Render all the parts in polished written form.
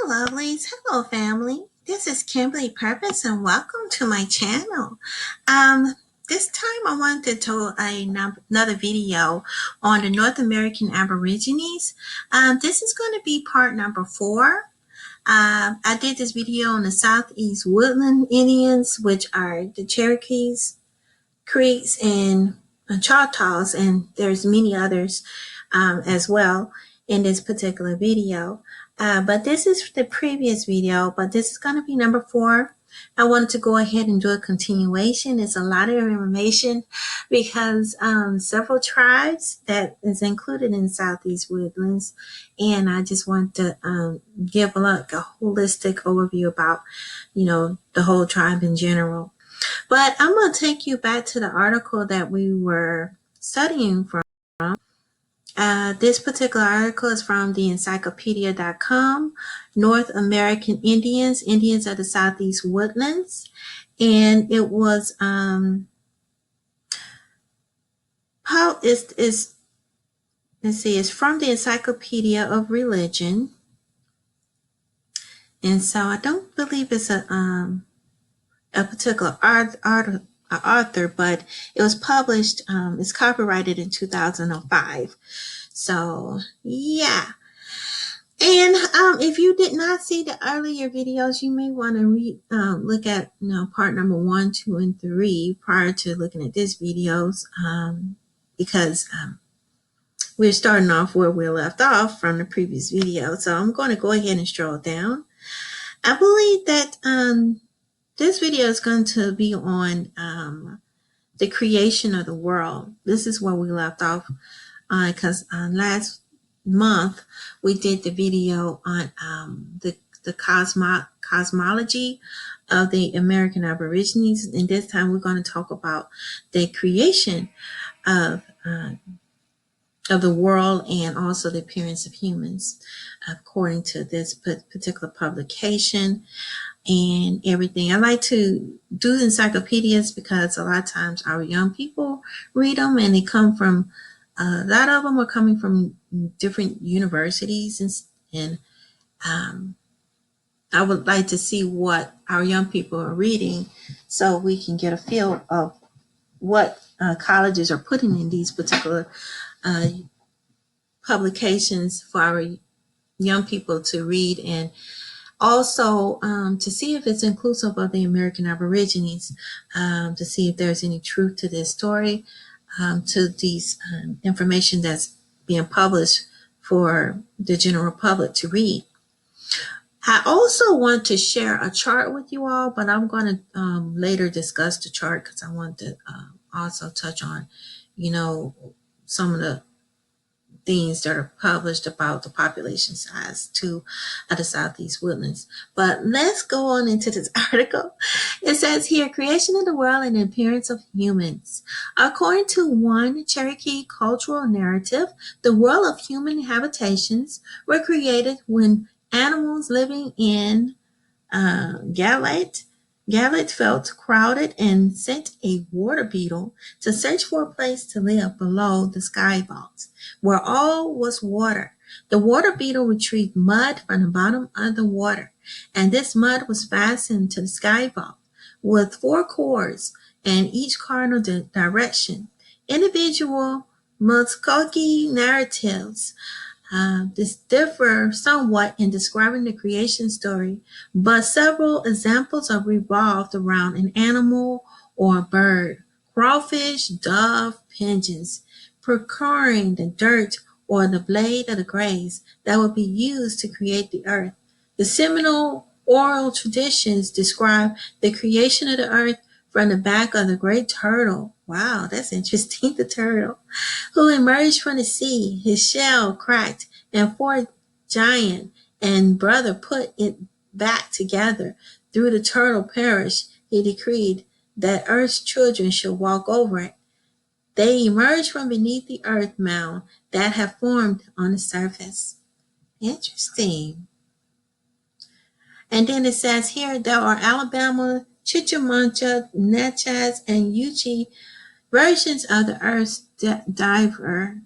Hello, lovelies. Hello, family. This is Kimberly Purpoz, and welcome to my channel. This time I wanted to do another video on the North American Aborigines. This is going to be part number 4. I did this video on the Southeast Woodland Indians, which are the Cherokees, Creeks, and Choctaws, and there's many others as well in this particular video. But this is the previous video, but this is going to be number 4. I wanted to go ahead and do a continuation. It's a lot of information because several tribes that is included in Southeast Woodlands, and I just want to give a holistic overview about, the whole tribe in general. But I'm going to take you back to the article that we were studying from. This particular article is from the Encyclopedia.com, North American Indians, Indians of the Southeast Woodlands. And it was, it's from the Encyclopedia of Religion. And so I don't believe it's a particular author, but it was published, it's copyrighted in 2005. So yeah. And if you did not see the earlier videos, you may want to look at part number 1, 2, and 3 prior to looking at this videos, because we're starting off where we left off from the previous video. So I'm going to go ahead and scroll down. I believe that this video is going to be on the creation of the world. This is where we left off, because last month we did the video on the cosmology of the American Aborigines, and this time we're going to talk about the creation of the world and also the appearance of humans, according to this particular publication and everything. I like to do the encyclopedias because a lot of times our young people read them, and they come from, a lot of them are coming from different universities, and I would like to see what our young people are reading so we can get a feel of what colleges are putting in these particular publications for our young people to read, and also to see if it's inclusive of the American Aborigines, to see if there's any truth to this story, to these information that's being published for the general public to read. I also want to share a chart with you all, but I'm going to later discuss the chart because I want to also touch on, some of the things that are published about the population size too of the Southeast Woodlands. But let's go on into this article. It says here, creation of the world and the appearance of humans. According to one Cherokee cultural narrative, the world of human habitations were created when animals living in Galit felt crowded and sent a water beetle to search for a place to live below the sky vault, where all was water. The water beetle retrieved mud from the bottom of the water, and this mud was fastened to the sky vault with 4 cords and each cardinal direction. Individual Cherokee narratives this differ somewhat in describing the creation story, but several examples are revolved around an animal or a bird, crawfish, dove, pigeons, procuring the dirt or the blade of the grass that would be used to create the earth. The seminal oral traditions describe the creation of the earth from the back of the great turtle. Wow, that's interesting. The turtle, who emerged from the sea, his shell cracked, and 4 giant and brother put it back together. Through the turtle perished, he decreed that earth's children should walk over it. They emerged from beneath the earth mound that had formed on the surface. Interesting. And then it says here, there are Alabama, Chickamauga, Natchez, and Yuchi versions of the Earth's diver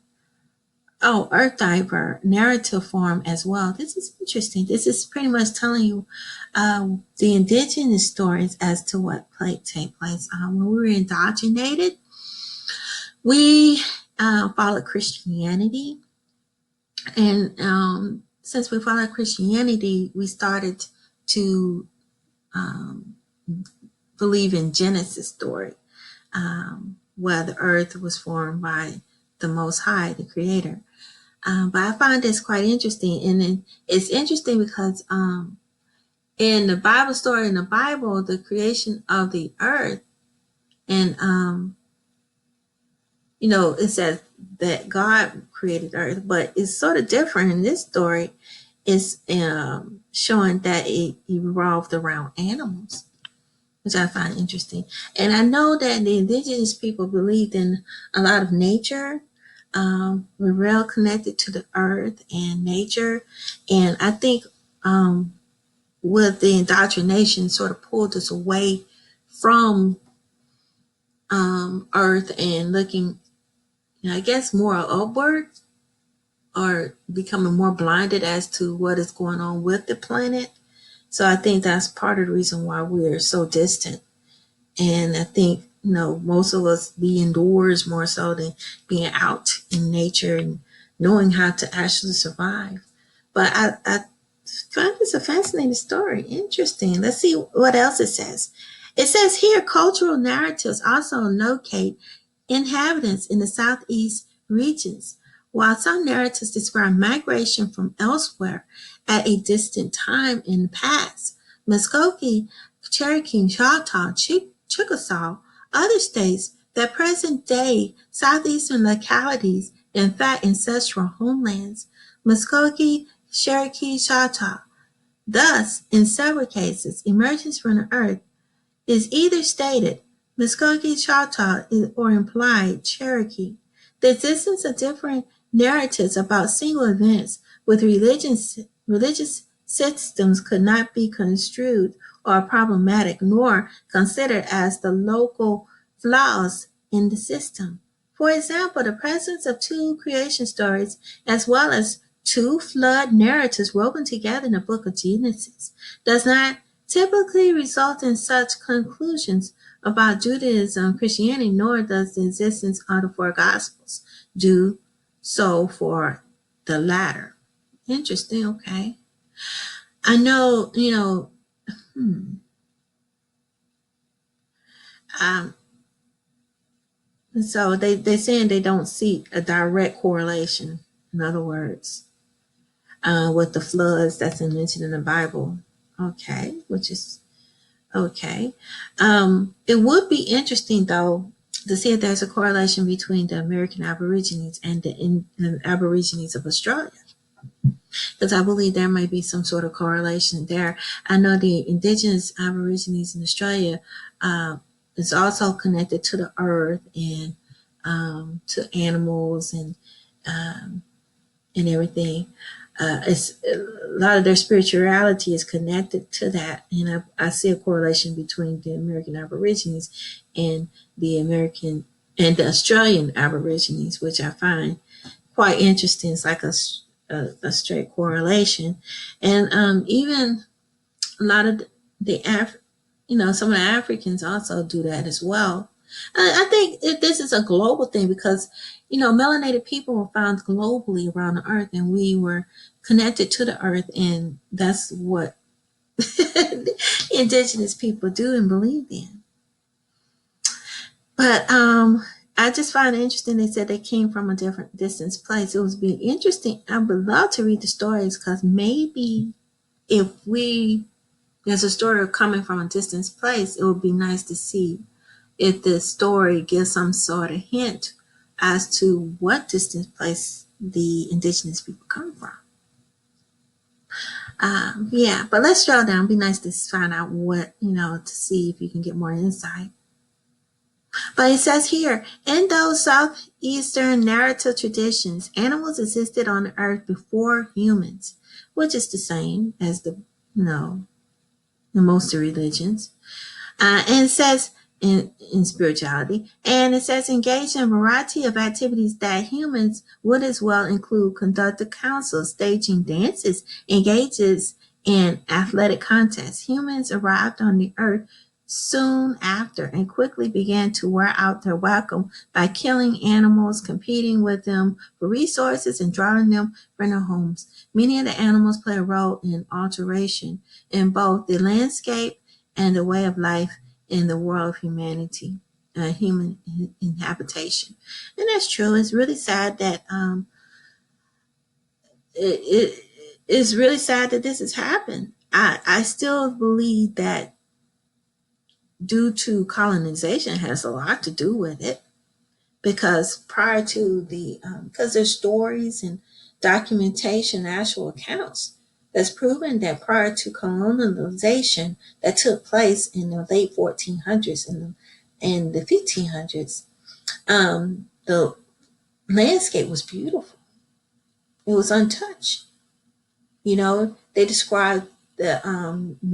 Oh, Earth Diver narrative form as well. This is interesting. This is pretty much telling you the indigenous stories as to what take place. When we were indoctrinated, we followed Christianity. And since we followed Christianity, we started to um, believe in Genesis story, where the earth was formed by the Most High, the Creator. But I find this quite interesting, and it's interesting because in the Bible story in the Bible, the creation of the earth, and it says that God created earth, but it's sort of different in this story. It's showing that it evolved around animals, which I find interesting. And I know that the indigenous people believed in a lot of nature. We're real connected to the earth and nature. And I think with the indoctrination sort of pulled us away from earth and looking, I guess, more upward or becoming more blinded as to what is going on with the planet. So I think that's part of the reason why we're so distant. And I think, most of us be indoors more so than being out in nature and knowing how to actually survive. But I find this a fascinating story. Interesting. Let's see what else it says. It says here cultural narratives also locate inhabitants in the southeast regions, while some narratives describe migration from elsewhere at a distant time in the past. Muskogee, Cherokee, Choctaw, Chickasaw, other states that present-day southeastern localities, in fact ancestral homelands. Muskogee, Cherokee, Choctaw. Thus, in several cases, emergence from the earth is either stated Muskogee Choctaw or implied Cherokee. The existence of different narratives about single events with religious systems could not be construed or problematic nor considered as the local flaws in the system. For example, the presence of two creation stories as well as two flood narratives woven together in the book of Genesis does not typically result in such conclusions about Judaism, Christianity, nor does the existence of the four Gospels do so for the latter. Interesting, okay. I know, um, so they're saying they don't see a direct correlation, in other words, with the floods that's mentioned in the Bible. Okay, which is okay. It would be interesting, though, to see if there's a correlation between the American Aborigines and the Aborigines of Australia, because I believe there may be some sort of correlation there. I know the indigenous Aborigines in Australia is also connected to the earth and to animals and everything. It's a lot of their spirituality is connected to that, and I see a correlation between the American Aborigines and the Australian Aborigines, which I find quite interesting. It's like a straight correlation, and even a lot of some of the Africans also do that as well. I think this is a global thing because, melanated people were found globally around the earth and we were connected to the earth. And that's what indigenous people do and believe in. But I just find it interesting. They said they came from a different distance place. It was be interesting. I would love to read the stories because maybe if there's a story of coming from a distant place, it would be nice to see if the story gives some sort of hint as to what distant place the indigenous people come from. Yeah, but let's drill down. It'd be nice to find out what, to see if you can get more insight. But it says here, in those southeastern narrative traditions, animals existed on the earth before humans, which is the same as the most religions. And it says in spirituality. And it says engage in a variety of activities that humans would as well include conducting councils, staging dances, engages in athletic contests. Humans arrived on the earth soon after and quickly began to wear out their welcome by killing animals, competing with them for resources, and drawing them from their homes. Many of the animals play a role in alteration in both the landscape and the way of life in the world of humanity, human inhabitation. And that's true. It's really sad that it is really sad that this has happened. I still believe that due to colonization has a lot to do with it, because prior to the because there's stories and documentation, actual accounts that's proven that prior to colonization that took place in the late 1400s and the 1500s, the landscape was beautiful. It was untouched. They described the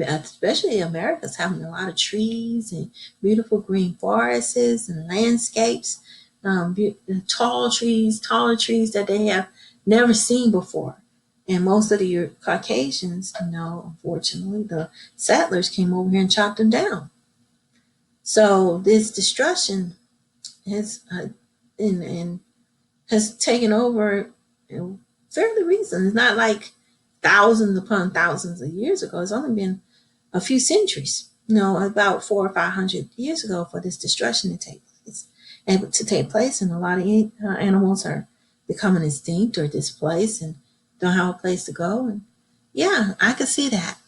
especially America's having a lot of trees and beautiful green forests and landscapes, taller trees that they have never seen before. And most of the Caucasians, unfortunately, the settlers came over here and chopped them down. So this destruction has and has taken over, fairly recent. It's not like thousands upon thousands of years ago. It's only been a few centuries, about 400 or 500 years ago for this destruction to take place. And a lot of animals are becoming extinct or displaced and don't have a place to go. And yeah, I could see that,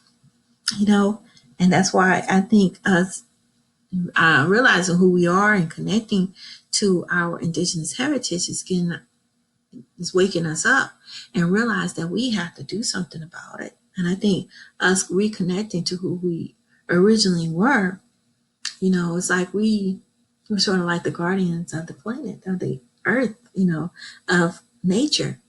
and that's why I think us realizing who we are and connecting to our indigenous heritage is waking us up and realize that we have to do something about it. And I think us reconnecting to who we originally were, it's like we're sort of like the guardians of the planet, of the earth, of nature.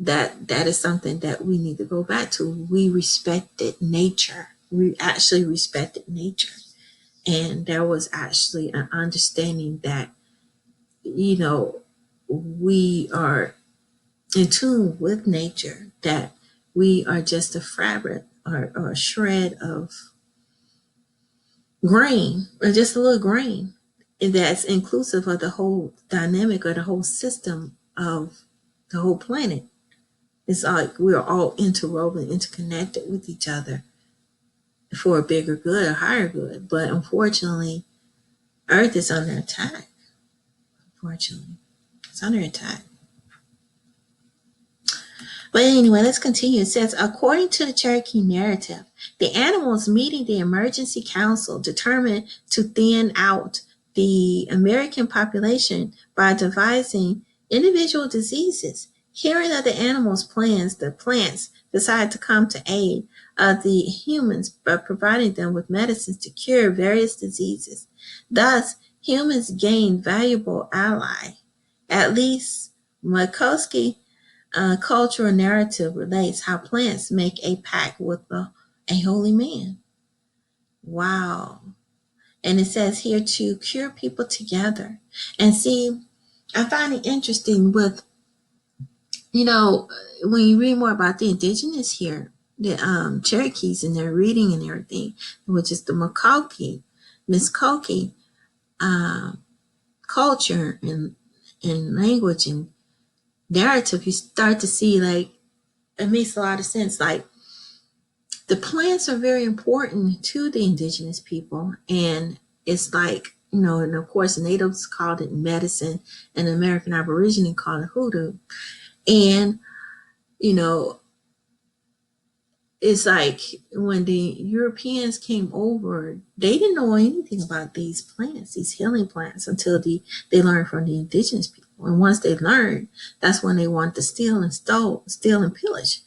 That is something that we need to go back to. We respected nature. We actually respected nature. And there was actually an understanding that, we are in tune with nature, that we are just a fabric or a shred of grain, or just a little grain, and that's inclusive of the whole dynamic or the whole system of the whole planet. It's like we're all interwoven, interconnected with each other for a bigger good, a higher good. But unfortunately, Earth is under attack. Unfortunately, it's under attack. But anyway, let's continue. It says, according to the Cherokee Narrative, the animals meeting the Emergency Council determined to thin out the American population by devising individual diseases. Hearing of the animals' plans, the plants decided to come to aid of the humans by providing them with medicines to cure various diseases. Thus, humans gained valuable ally. At least Muskogee cultural narrative relates how plants make a pact with a holy man. Wow. And it says here to cure people together. And see, I find it interesting with, when you read more about the indigenous here, the Cherokees and their reading and everything, which is the Muskogee culture and language and narrative, you start to see, like, it makes a lot of sense. Like, the plants are very important to the indigenous people, and it's like, and of course the natives called it medicine, and the American Aborigine called it hoodoo. And it's like when the Europeans came over, they didn't know anything about these plants, these healing plants, until they learned from the indigenous people. And once they learned, that's when they wanted to steal and pillage.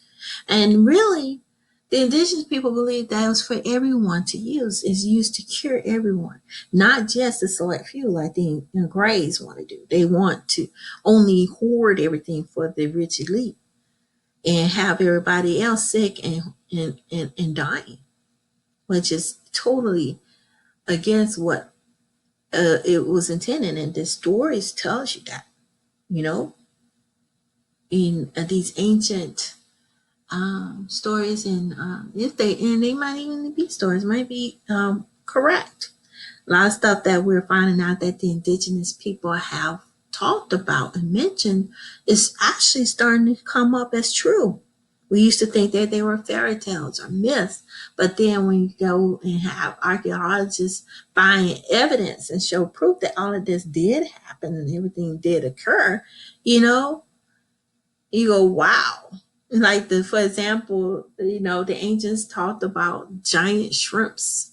And really, the indigenous people believed that it was for everyone to use. It's used to cure everyone, not just a select few like the Greys want to do. They want to only hoard everything for the rich elite and have everybody else sick and dying, which is totally against what it was intended. And the stories tells you that, you know, in these ancient stories, and if they might even be stories, might be correct. A lot of stuff that we're finding out that the indigenous people have talked about and mentioned is actually starting to come up as true. We used to think that they were fairy tales or myths, but then when you go and have archaeologists find evidence and show proof that all of this did happen and everything did occur, you know, you go, wow. Like for example, you know, the ancients talked about giant shrimps,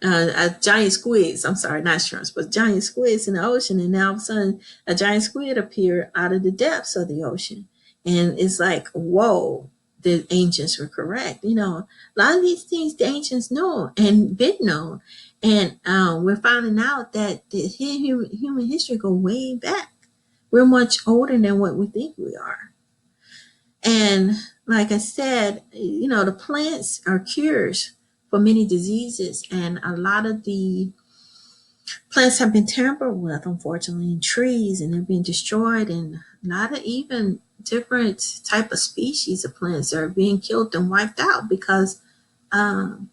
giant squids. I'm sorry, not shrimps, but giant squids in the ocean. And now all of a sudden, a giant squid appeared out of the depths of the ocean, and it's like, whoa, the ancients were correct. You know, a lot of these things the ancients know and been known, and we're finding out that the human history go way back. We're much older than what we think we are. And like I said, you know, the plants are cures for many diseases, and a lot of the plants have been tampered with, unfortunately, in trees, and they're being destroyed, and a lot of even different type of species of plants are being killed and wiped out because um,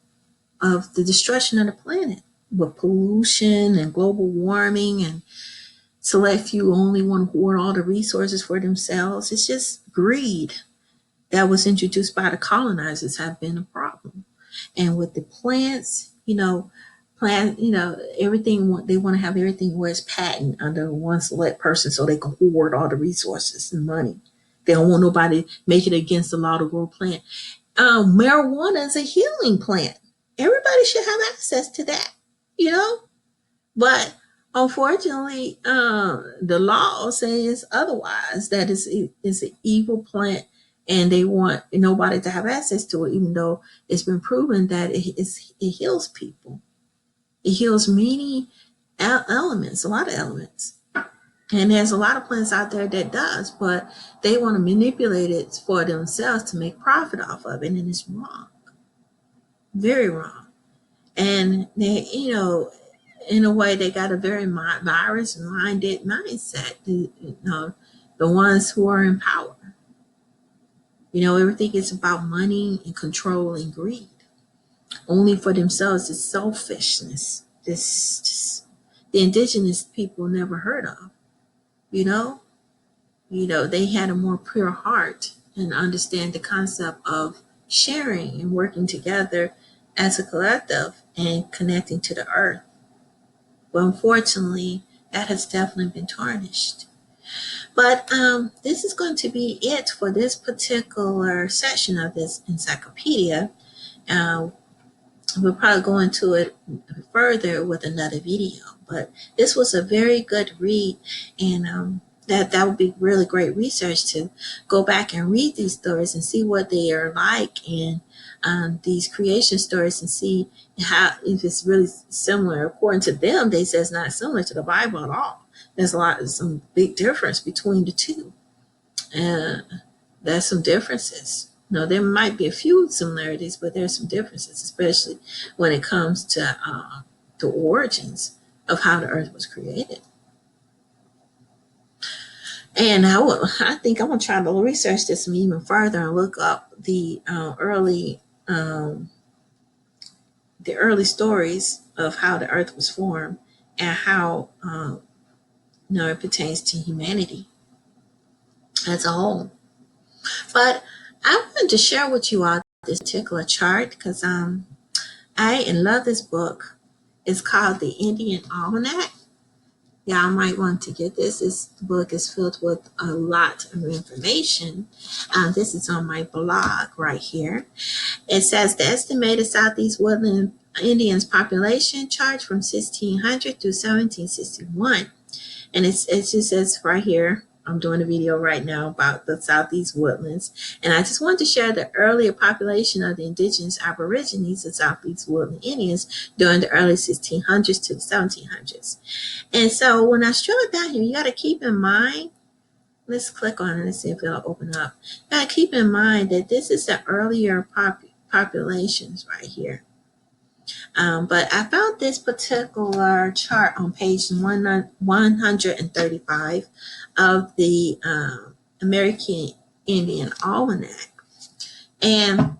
of the destruction of the planet with pollution and global warming, and select few only want to hoard all the resources for themselves. It's just greed that was introduced by the colonizers have been a problem. And with the plants, you know, everything, they want to have everything where it's patent under one select person so they can hoard all the resources and money. They don't want nobody make it against the law to grow a plant. Marijuana is a healing plant. Everybody should have access to that, you know? But unfortunately, the law says otherwise. That is an evil plant, and they want nobody to have access to it, even though it's been proven that it heals people. It heals many elements, a lot of elements. And there's a lot of plants out there that does, but they want to manipulate it for themselves to make profit off of it, and it's wrong, very wrong. And they, you know, in a way, they got a very virus-minded mindset. You know, the ones who are in power. You know, everything is about money and control and greed. Only for themselves is selfishness. This just, the indigenous people never heard of. You know, they had a more pure heart and understand the concept of sharing and working together as a collective and connecting to the earth. But unfortunately, that has definitely been tarnished. But this is going to be it for this particular section of this encyclopedia. Uh, we'll probably go into it further with another video. But this was a very good read, and that would be really great research to go back and read these stories and see what they are like, and these creation stories, and see how, if it's really similar. According to them, they say it's not similar to the Bible at all. There's some big difference between the two. There's some differences. No, there might be a few similarities, but there's some differences, especially when it comes to the origins of how the earth was created. And I think I'm gonna try to research this even further and look up the early stories of how the earth was formed, and how it pertains to humanity as a whole. But I wanted to share with you all this particular chart because I love this book. It's called the Indian Almanac. Y'all might want to get this. This book is filled with a lot of information. This is on my blog right here. It says the estimated Southeast Woodland Indians population chart from 1600 to 1761. And it just says right here, I'm doing a video right now about the Southeast Woodlands. And I just wanted to share the earlier population of the indigenous Aborigines of Southeast Woodland Indians during the early 1600s to the 1700s. And so when I scroll it down here, you got to keep in mind, let's click on it and see if it'll open up. You got to keep in mind that this is the earlier populations right here. But I found this particular chart on page 135 of the American Indian Almanac. And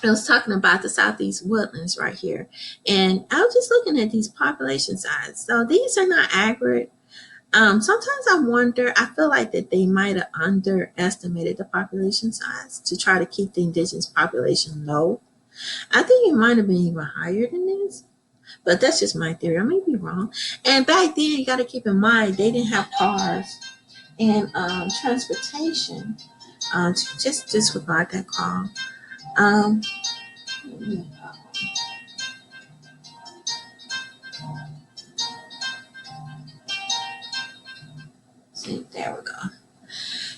I was talking about the Southeast Woodlands right here. And I was just looking at these population size. So these are not accurate. Sometimes I wonder, I feel like that they might have underestimated the population size to try to keep the indigenous population low. I think it might have been even higher than this, but that's just my theory. I may be wrong. And back then, you got to keep in mind, they didn't have cars and transportation. Just disregard that call. Um, see, there we go.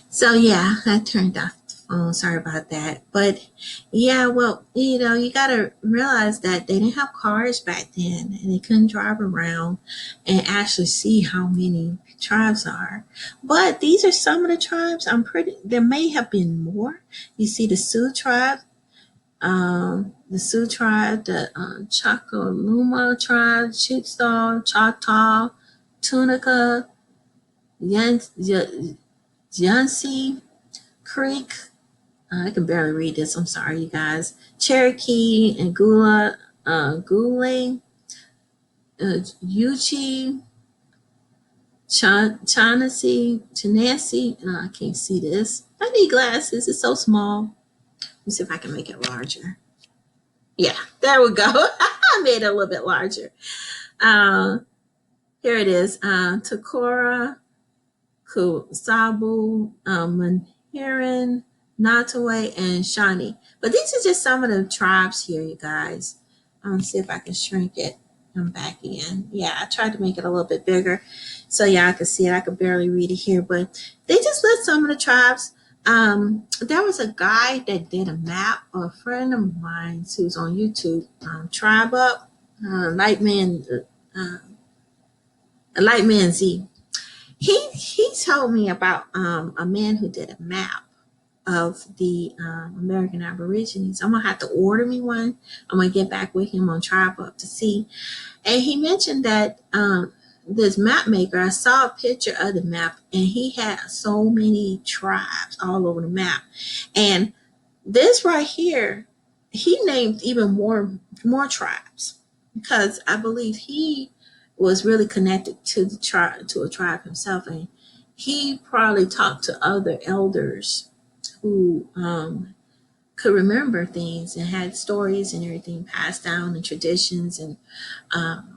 So yeah, I turned off the phone. Sorry about that. But yeah, well, you gotta realize that they didn't have cars back then and they couldn't drive around and actually see how many tribes are. But these are some of the tribes. There may have been more. You see the Sioux tribe, the Choctaw tribe, Choctaw, Tunica, Yancey Creek. I can barely read this. I'm sorry, you guys. Cherokee and Goulet, Yuchi, Chanasi. I can't see this. I need glasses. It's so small. Let me see if I can make it larger. Yeah, there we go. I made it a little bit larger. Here it is. Takora, Kusabu, Manhiran, Nataway, and Shawnee. But these are just some of the tribes here, you guys. See if I can shrink it. I'm back again. Yeah, I tried to make it a little bit bigger so y'all can see it. I could barely read it here, but they just list some of the tribes. There was a guy that did a map, a friend of mine who's on YouTube, Tribe Up, Lightman Z. He told me about a man who did a map of the American Aborigines. I'm gonna have to order me one. I'm gonna get back with him on Tribe Up to see. And he mentioned that this map maker, I saw a picture of the map, and he had so many tribes all over the map. And this right here, he named even more tribes because I believe he was really connected to a tribe himself, and he probably talked to other elders who could remember things and had stories and everything passed down and traditions and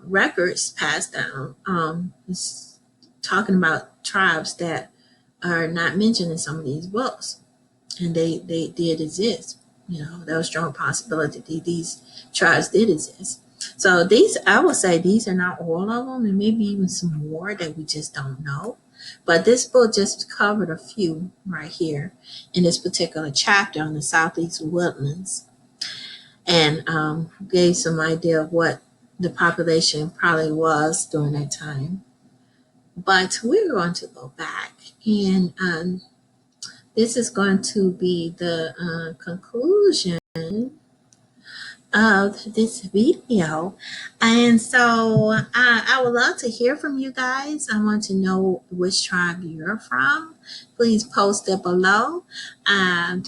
records passed down. Talking about tribes that are not mentioned in some of these books, and they did exist. There was strong possibility that these tribes did exist. So these, I would say, these are not all of them, and maybe even some more that we just don't know. But this book just covered a few right here in this particular chapter on the Southeast Woodlands, and gave some idea of what the population probably was during that time. But we're going to go back, and this is going to be the conclusion of this video. And so I would love to hear from you guys. I want to know which tribe you're from. Please post it below. And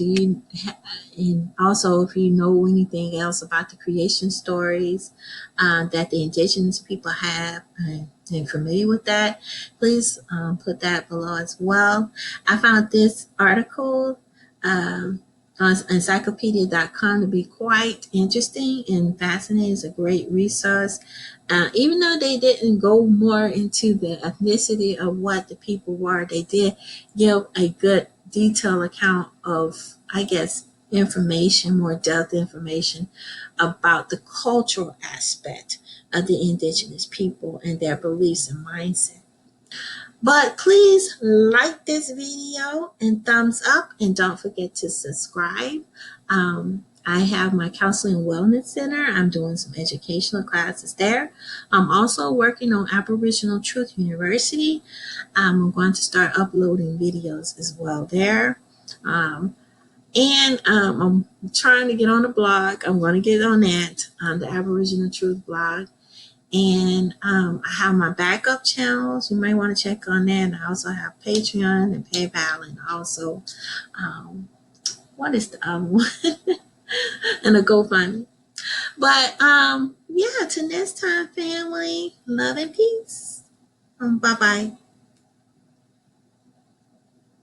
also, if you know anything else about the creation stories that the indigenous people have and familiar with that, please put that below as well. I found this article on encyclopedia.com to be quite interesting and fascinating. It's a great resource. Even though they didn't go more into the ethnicity of what the people were, they did give a good detailed account of, I guess, information, more depth information about the cultural aspect of the indigenous people and their beliefs and mindset. But please like this video and thumbs up, and don't forget to subscribe. I have my counseling and wellness center. I'm doing some educational classes there. I'm also working on Aboriginal Truth University. I'm going to start uploading videos as well there. And I'm trying to get on the blog. I'm going to get on that, the Aboriginal Truth blog. And I have my backup channels. You may want to check on that. And I also have Patreon and PayPal, and also, what is the other one? And a GoFundMe. But yeah, till next time, family. Love and peace. Bye bye.